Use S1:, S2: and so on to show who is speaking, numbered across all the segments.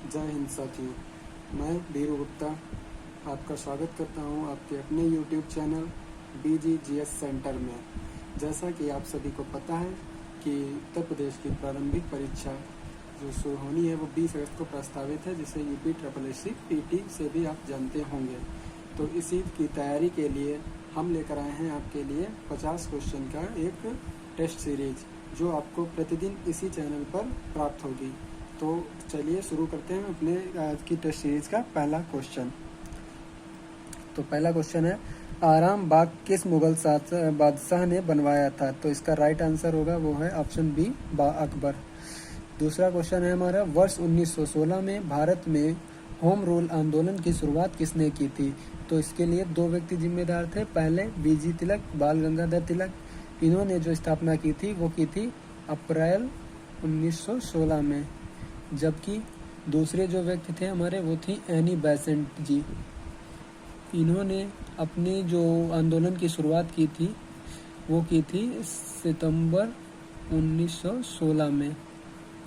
S1: जय हिंद साथियों। मैं बीरू गुप्ता आपका स्वागत करता हूं आपके अपने YouTube चैनल BGGS सेंटर में। जैसा कि आप सभी को पता है कि उत्तर प्रदेश की प्रारंभिक परीक्षा जो शुरू होनी है वो 20 अगस्त को प्रस्तावित है, जिसे UPSSC PT से भी आप जानते होंगे। तो इसी की तैयारी के लिए हम लेकर आए हैं आपके लिए 50 क्वेश्चन का एक टेस्ट सीरीज, जो आपको प्रतिदिन इसी चैनल पर प्राप्त होगी। तो चलिए शुरू करते हैं अपने आज की टेस्ट सीरीज का पहला क्वेश्चन। तो पहला क्वेश्चन है, आराम बाग किस मुगल बादशाह ने बनवाया था? तो इसका राइट आंसर होगा वो है ऑप्शन बी, अकबर। दूसरा क्वेश्चन है हमारा, वर्ष 1916 में भारत में होम रूल आंदोलन की शुरुआत किसने की थी? तो इसके लिए दो व्यक्ति जिम्मेदार थे। पहले बीजी तिलक, बाल गंगाधर तिलक। इन्होंने जो स्थापना की थी वो की थी अप्रैल 1916 में। जबकि दूसरे जो व्यक्ति थे हमारे वो थी एनी बेसेंट जी। इन्होंने अपने जो आंदोलन की शुरुआत की थी वो की थी सितंबर 1916 में।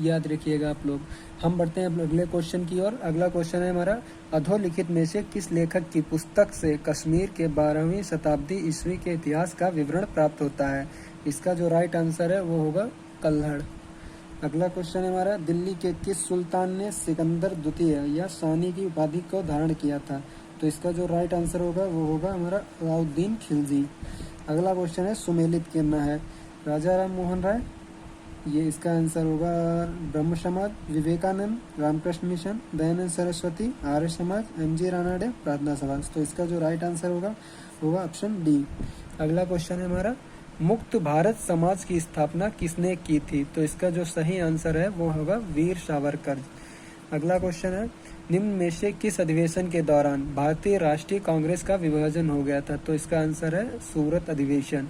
S1: याद रखिएगा आप लोग। हम बढ़ते हैं अगले क्वेश्चन की ओर। अगला क्वेश्चन है हमारा, अधोलिखित में से किस लेखक की पुस्तक से कश्मीर के 12वीं शताब्दी ईस्वी के इतिहास का विवरण प्राप्त होता है? इसका जो राइट आंसर है वो होगा कल्हड़। अगला क्वेश्चन है हमारा, दिल्ली के किस सुल्तान ने सिकंदर द्वितीय या सानी की उपाधि को धारण किया था? तो इसका जो राइट आंसर होगा वो होगा हमारा अलाउद्दीन खिलजी। अगला क्वेश्चन है, सुमेलित करना है राजा राम मोहन राय, ये इसका आंसर होगा ब्रह्म समाज, विवेकानंद, रामकृष्ण मिशन, दयानंद सरस्वती, आर्य समाज, MG रानाडे, प्रार्थना समाज। तो इसका जो राइट आंसर होगा ऑप्शन डी। अगला क्वेश्चन है हमारा, मुक्त भारत समाज की स्थापना किसने की थी? तो इसका जो सही आंसर है वो होगा वीर सावरकर। अगला क्वेश्चन है, निम्न में से किस अधिवेशन के दौरान भारतीय राष्ट्रीय कांग्रेस का विभाजन हो गया था? तो इसका आंसर है सूरत अधिवेशन।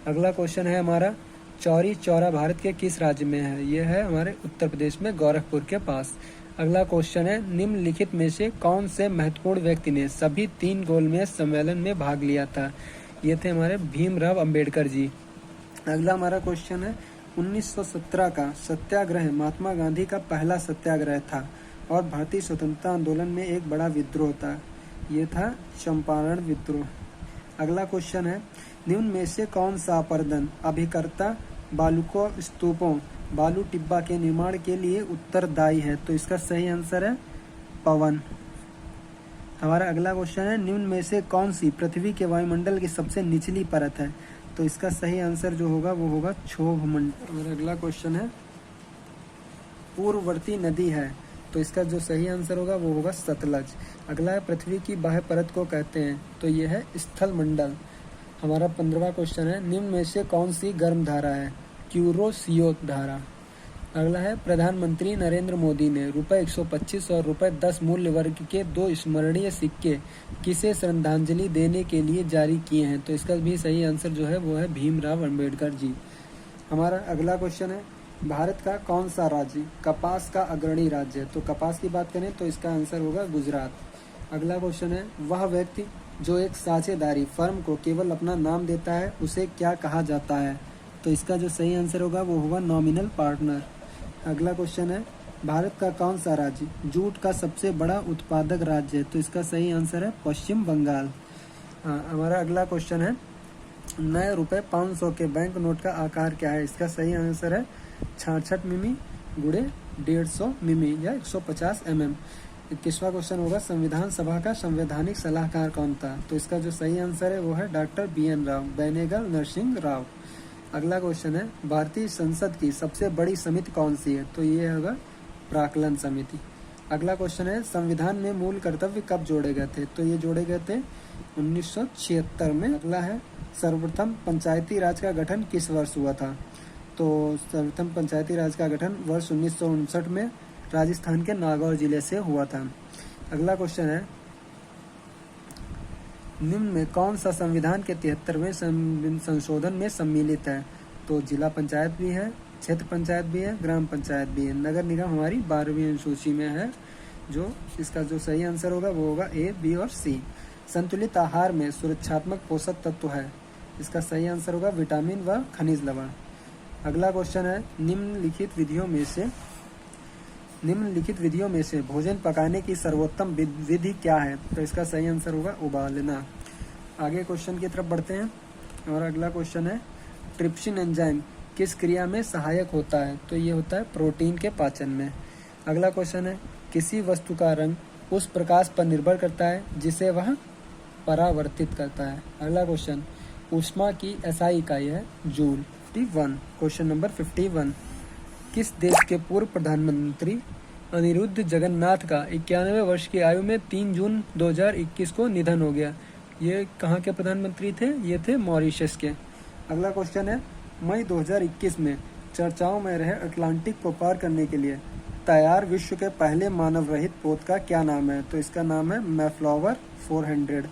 S1: अगला क्वेश्चन है हमारा, चौरी चौरा भारत के किस राज्य में है? यह है हमारे उत्तर प्रदेश में गोरखपुर के पास। अगला क्वेश्चन है, निम्नलिखित में से कौन से महत्वपूर्ण व्यक्ति ने सभी 3 गोलमेज सम्मेलन में भाग लिया था? ये थे हमारे भीमराव अंबेडकर जी। अगला हमारा क्वेश्चन है, 1917 का सत्याग्रह महात्मा गांधी का पहला सत्याग्रह था और भारतीय स्वतंत्रता आंदोलन में एक बड़ा विद्रोह था। ये था चंपारण विद्रोह। अगला क्वेश्चन है, निम्न में से कौन सा अपर्दन अभिकर्ता बालुको स्तूपों बालू टिब्बा के निर्माण के लिए उत्तरदायी है? तो इसका सही आंसर है पवन। हमारा अगला क्वेश्चन है, निम्न में से कौन सी पृथ्वी के वायुमंडल की सबसे निचली परत है? तो इसका सही आंसर जो होगा वो होगा क्षोभ मंडल। और अगला क्वेश्चन है, पूर्ववर्ती नदी है? तो इसका जो सही आंसर होगा वो होगा सतलज। अगला है, पृथ्वी की बाह्य परत को कहते हैं? तो यह है स्थल मंडल। हमारा 15वां क्वेश्चन है, निम्न में से कौन सी गर्म धारा है? क्यूरोसियोत धारा। अगला है, प्रधानमंत्री नरेंद्र मोदी ने ₹125 और ₹10 मूल्य वर्ग के 2 स्मरणीय सिक्के किसे श्रद्धांजलि देने के लिए जारी किए हैं? तो इसका भी सही आंसर जो है वो है भीमराव अंबेडकर जी। हमारा अगला क्वेश्चन है, भारत का कौन सा राज्य कपास का अग्रणी राज्य है? तो कपास की बात करें तो इसका आंसर होगा गुजरात। अगला क्वेश्चन है, वह व्यक्ति जो एक साझेदारी फर्म को केवल अपना नाम देता है उसे क्या कहा जाता है? तो इसका जो सही आंसर होगा वो होगा नॉमिनल पार्टनर। अगला क्वेश्चन है, भारत का कौन सा राज्य जूट का सबसे बड़ा उत्पादक राज्य है? तो इसका सही आंसर है पश्चिम बंगाल। हमारा अगला क्वेश्चन है, नए ₹500 के बैंक नोट का आकार क्या है? इसका सही आंसर है 66 मिमी गुणे 150 मिमी या 150 mm। 21वां क्वेश्चन होगा, संविधान सभा का संवैधानिक सलाहकार कौन था? तो इसका जो सही आंसर है वो है डॉक्टर BN राव, बेनेगल नरसिंह राव। अगला क्वेश्चन है, भारतीय संसद की सबसे बड़ी समिति कौन सी है? तो ये होगा प्राक्कलन समिति। अगला क्वेश्चन है, संविधान में मूल कर्तव्य कब जोड़े गए थे? तो ये जोड़े गए थे 1976 में। अगला है, सर्वप्रथम पंचायती राज का गठन किस वर्ष हुआ था? तो सर्वप्रथम पंचायती राज का गठन वर्ष 1959 में राजस्थान के नागौर जिले से हुआ था। अगला क्वेश्चन है, निम्न में कौन सा संविधान के 73वें संशोधन में सम्मिलित है? तो जिला पंचायत भी है, क्षेत्र पंचायत भी है, ग्राम पंचायत भी है। नगर निगम हमारी 12वीं अनुसूची में है। जो इसका जो सही आंसर होगा वो होगा A, B और C। संतुलित आहार में सुरक्षात्मक पोषक तत्व है? इसका सही आंसर होगा विटामिन व खनिज लवण। अगला क्वेश्चन है, निम्नलिखित विधियों में से निम्नलिखित विधियों में से भोजन पकाने की सर्वोत्तम विधि क्या है? तो इसका सही आंसर होगा उबालना। आगे क्वेश्चन की तरफ बढ़ते हैं और अगला क्वेश्चन है ट्रिप्सिन एंजाइम किस क्रिया में सहायक होता है? तो ये होता है प्रोटीन के पाचन में। अगला क्वेश्चन है किसी वस्तु का रंग उस प्रकाश पर निर्भर करता है जिसे वह परावर्तित करता है। अगला क्वेश्चन ऊष्मा की एसआई इकाई है जूल। 51 क्वेश्चन नंबर 51 किस देश के पूर्व प्रधानमंत्री अनिरुद्ध जगन्नाथ का 91 वर्ष की आयु में 3 जून 2021 को निधन हो गया? ये कहाँ के प्रधानमंत्री थे? ये थे मॉरिशस के। अगला क्वेश्चन है मई 2021 में चर्चाओं में रहे अटलांटिक को पार करने के लिए तैयार विश्व के पहले मानव रहित पोत का क्या नाम है? तो इसका नाम है मैफ्लावर 400।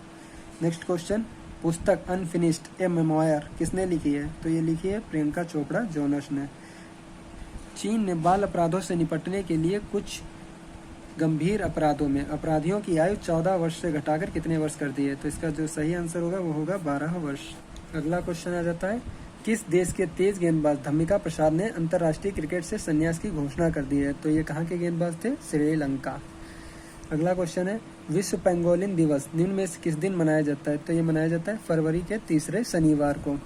S1: नेक्स्ट क्वेश्चन पुस्तक अनफिनिश्ड ए मेमोयर किसने लिखी है? तो ये लिखी है प्रियंका चोपड़ा जोनस ने। चीन ने बाल अपराधों से निपटने के लिए कुछ गंभीर अपराधों में अपराधियों की आयु 14 वर्ष से घटाकर कितने वर्ष कर दी है? तो इसका जो सही आंसर होगा वो होगा 12 वर्ष। अगला क्वेश्चन आ जाता है किस देश के तेज गेंदबाज धम्मिका प्रसाद ने अंतर्राष्ट्रीय क्रिकेट से संन्यास की घोषणा कर दी है? तो ये कहाँ के गेंदबाज थे? श्रीलंका। अगला क्वेश्चन है विश्व पेंगोलिन दिवस निम्न में से किस दिन मनाया जाता है? तो ये मनाया जाता है फरवरी के तीसरे शनिवार को,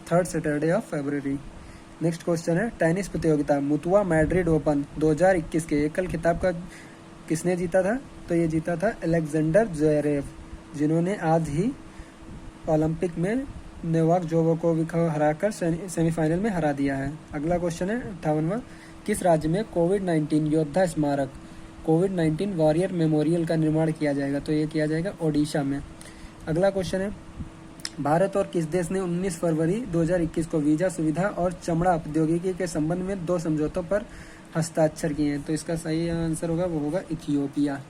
S1: 3rd Saturday of February. Next question है टेनिस प्रतियोगिता मुतुआ मैड्रिड ओपन 2021 के एकल खिताब का किसने जीता था? तो ये जीता था अलेक्जेंडर ज़्वेरेव, जिन्होंने आज ही ओलंपिक में नोवाक जोकोविच को हराकर सेमीफाइनल में हरा दिया है। अगला क्वेश्चन है 58वां किस राज्य में कोविड-19 योद्धा स्मारक कोविड-19 वॉरियर मेमोरियल का निर्माण किया जाएगा? तो ये किया जाएगा ओडिशा में। अगला क्वेश्चन है भारत और किस देश ने 19 फरवरी 2021 को वीजा सुविधा और चमड़ा प्रौद्योगिकी के संबंध में 2 समझौतों पर हस्ताक्षर किए हैं? तो इसका सही आंसर होगा वो होगा इथियोपिया।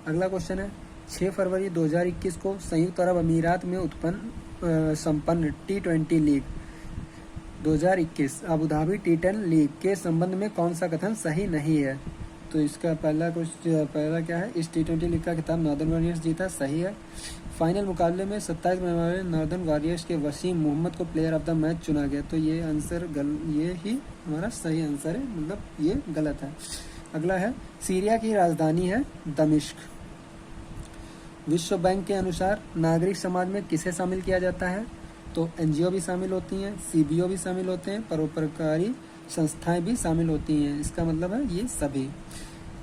S1: अगला क्वेश्चन है 6 फरवरी 2021 को संयुक्त अरब अमीरात में संपन्न T20 league 2021 Abu Dhabi T10 league के संबंध में कौन सा कथन सही नहीं है? तो इसका पहला क्या है? इस T20 लीग का खिताब नॉर्दर्न वॉरियर्स जीता, सही है। फाइनल मुकाबले में 27 बनने वाले नॉर्दर्न वॉरियर्स के वसीम मोहम्मद को प्लेयर ऑफ द मैच चुना गया। तो ये आंसर ये ही हमारा सही आंसर है, मतलब ये गलत है। अगला है सीरिया की राजधानी है दमिश्क। विश्व बैंक के अनुसार नागरिक समाज में किसे शामिल किया जाता है? तो एनजीओ भी शामिल होती हैं, सीबीओ भी शामिल होते हैं, परोपकारी संस्थाएं भी शामिल होती हैं। इसका मतलब है ये सभी।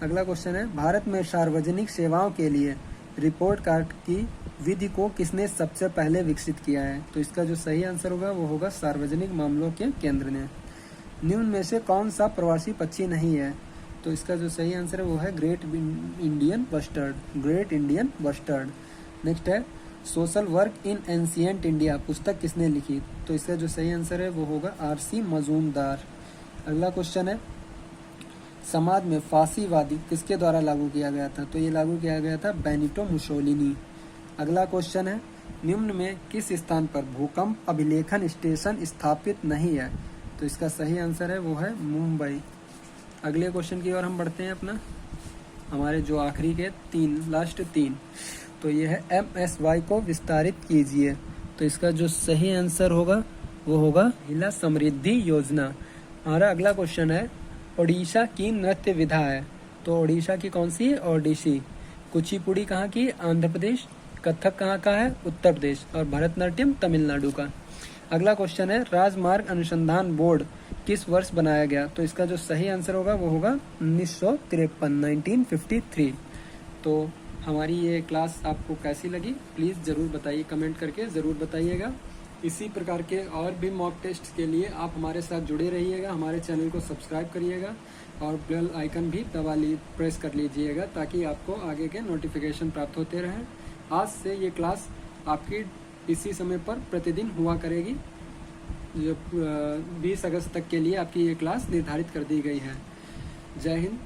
S1: अगला क्वेश्चन है भारत में सार्वजनिक सेवाओं के लिए रिपोर्ट कार्ड की विधि को किसने सबसे पहले विकसित किया है? तो इसका जो सही आंसर होगा वो होगा सार्वजनिक मामलों के केंद्र ने। निम्न में से कौन सा प्रवासी पक्षी नहीं है? तो इसका जो सही आंसर है वो है ग्रेट इंडियन बस्टर्ड। नेक्स्ट है social work in ancient India पुस्तक किसने लिखी? तो इसका जो सही आंसर है वो होगा आरसी मजूमदार। अगला क्वेश्चन है समाज में फांसीवादी किसके द्वारा लागू किया गया था? तो ये लागू किया गया था बेनिटो मुसोलिनी। अगला क्वेश्चन है निम्न में किस स्थान पर भूकंप अभिलेखन स्टेशन स्थापित नहीं है? तो इसका सही आंसर है वो है मुंबई। अगले क्वेश्चन की ओर हम बढ़ते हैं अपना, हमारे जो आखिरी के लास्ट तीन। तो ये है MSY को विस्तारित कीजिए। तो इसका जो सही आंसर होगा वो होगा महिला समृद्धि योजना। हमारा अगला क्वेश्चन है ओडिशा की नृत्य विधा है। तो ओडिशा की कौन सी है? ओडिसी। कुचिपुड़ी कहाँ की? आंध्र प्रदेश। कथक कहाँ का है? उत्तर प्रदेश। और भरतनाट्यम तमिलनाडु का। अगला क्वेश्चन है राजमार्ग अनुसंधान बोर्ड किस वर्ष बनाया गया? तो इसका जो सही आंसर होगा वो होगा 1953। तो हमारी ये क्लास आपको कैसी लगी प्लीज़ ज़रूर बताइए, कमेंट करके ज़रूर बताइएगा। इसी प्रकार के और भी मॉक टेस्ट के लिए आप हमारे साथ जुड़े रहिएगा, हमारे चैनल को सब्सक्राइब करिएगा और बेल आइकन भी प्रेस कर लीजिएगा ताकि आपको आगे के नोटिफिकेशन प्राप्त होते रहें। आज से ये क्लास आपकी इसी समय पर प्रतिदिन हुआ करेगी। जो 20 अगस्त तक के लिए आपकी ये क्लास निर्धारित कर दी गई है। जय हिंद।